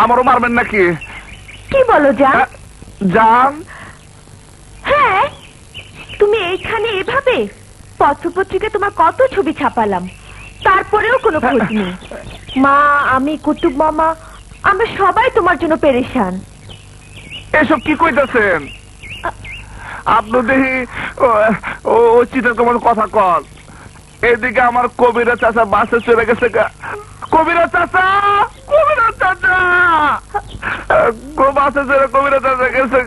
আমারও মারবেন নাকি? কি বলো জান? জান, হ্যাঁ, তুমি এইখানে এভাবে? পত্রপত্রিকায় তোমার কত ছবি ছাপালাম, তারপরেও কোনো খোঁজ নেই। মা, আমি, কুতুব মামা, আমরা সবাই তোমার জন্য পেরেশান। এসব কি কইতাছেন? আপনি দেখি ও চিন্তা তোমার কথা কল। এদিকে আমার কবিরা চাচা বাসে চলে গেছে। কবিরা চাচা, কবিরা চাচা, বাসে চলে কবিরা চাচা গেছে।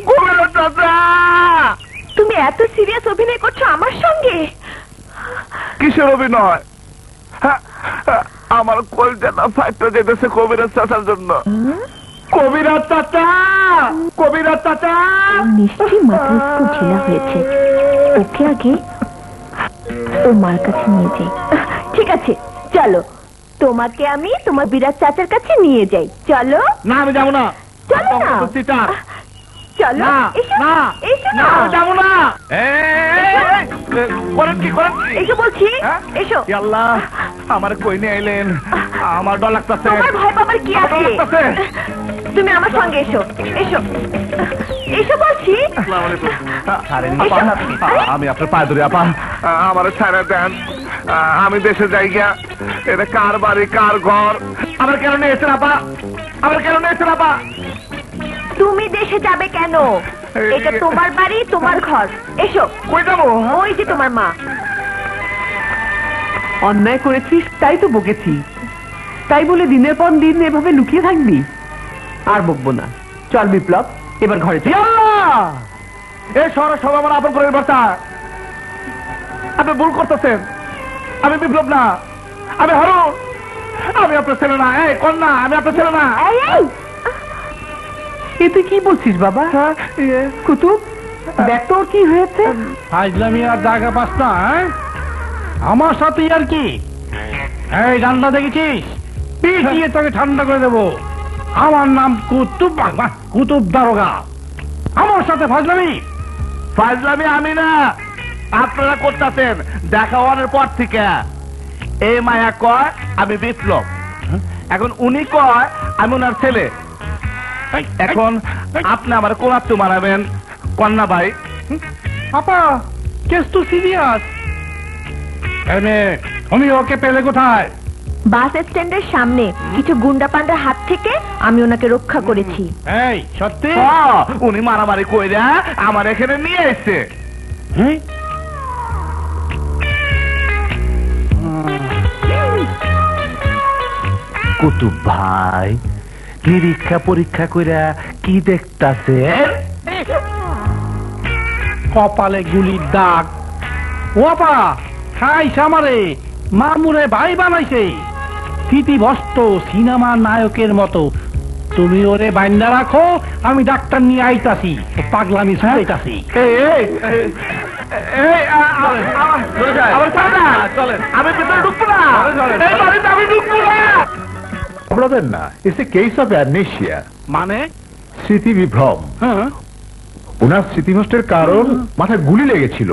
কবিরা চাচা, তুমি এত সিরিয়াস অভিনয় করছো আমার সঙ্গে? কিসের অভিনয়? আমার কলজাটা ফাইটটা যেতেছে কবিরাজ চাচার জন্য। কবিরাজ চাচা, কবিরাজ চাচা। নিশ্চয়ই মাথা একটু ঢিলা হয়েছে, ওকে আগে ও মার কাছে নিয়ে যাই। ঠিক আছে, চলো, তোমাকে আমি তোমার বিরাট চাচার কাছে নিয়ে যাই। চলো। না, আমি যাবো না। চলো না। চলো, এসো না, এসো না, যাবো না। করেন কি, করেন কি? এসো বলছি, এসো। আল্লাহ, আমার কই নিয়ে আইলেন? আমার ডর লাগতেছে। তোমার ভয় পাবার কি আছে? তুমি আমার সঙ্গে এসো, এসো, এসো বলছি। আমি আপনার পায়ে ধরি আপা, আমার ছাড়া দেন। আমি দেশে যাই গিয়া। এটা কার বাড়ি, কার ঘর? আমার কেন নিয়েছেন আপা? আমার কেন নিয়েছেন আপা? তুমি দেশে যাবে কেন? এটা তোমার বাড়ি, তোমার ঘর। এসো। কই যাবো? ওই যে তোমার মা। অন্যায় করেছিস তাই তো বকেছি, তাই বলে দিনের পর দিন এভাবে লুকিয়ে থাকবি? আর বকবো না, চল বিপ্লব, এবার ঘরে চল। এই শহরের সব আমার আপন করে বার্তা। আপনি ভুল করতেছেন। আমি বিপ্লব না, আমি হারুন। আমি আপনার ছেলে না। এই কন্যা, আমি আপনার ছেলে না। এ তুই কি বলছিস বাবা? কুতুব, দেখ তোর কি হয়েছে। ফাজলামি আর জায়গা পাস না? আমার সাথে আর কি? এই ডান্ডা দেখেছিস? পিটিয়ে তোকে ঠান্ডা করে দেবো। আমার নাম কুতুব, কুতুব দারোগা। আমার সাথে ফাজলামি? ফাজলামি আমি না, আপনারা করতেছেন দেখা হওয়ার পর থেকে। এই মায়া কয় আমি বিপ্লব, এখন উনি কয় আমি ওনার ছেলে। এখন আপনি আমার কোন আত্ম মানাবেন কন্যা ভাই? আপা, কেস তো সিরিয়াস। তুমি ওকে পেলে কোথায়? বাস স্ট্যান্ডের সামনে কিছু গুন্ডা পান্ডার হাত থেকে আমি ওনাকে রক্ষা করেছি। এই সত্যি? উনি মারামারি কইরা আমার এখানে নিয়ে এসছে। কুতুব ভাই নিরীক্ষা পরীক্ষা কইরা কি দেখতাছে? কপালে গুলির দাগ। ও আপা, খাইস আমারে, মামুরে ভাই বানাইছে স্মৃতিভ্রষ্ট সিনেমার নায়কের মতো। তুমি ওরে বাইন্দা রাখো, আমি ডাক্তার নিয়ে আইতাছি, পাগলামি শুনাইতাছি। আমি ভিতরে ঢুকবো না, এই বাড়িতে আমি ঢুকবো না। আপনাদের না, it's a case of amnesia, মানে স্মৃতি বিভ্রম। ওনার স্মৃতিভ্রষ্টের কারণ মাথায় গুলি লেগেছিল।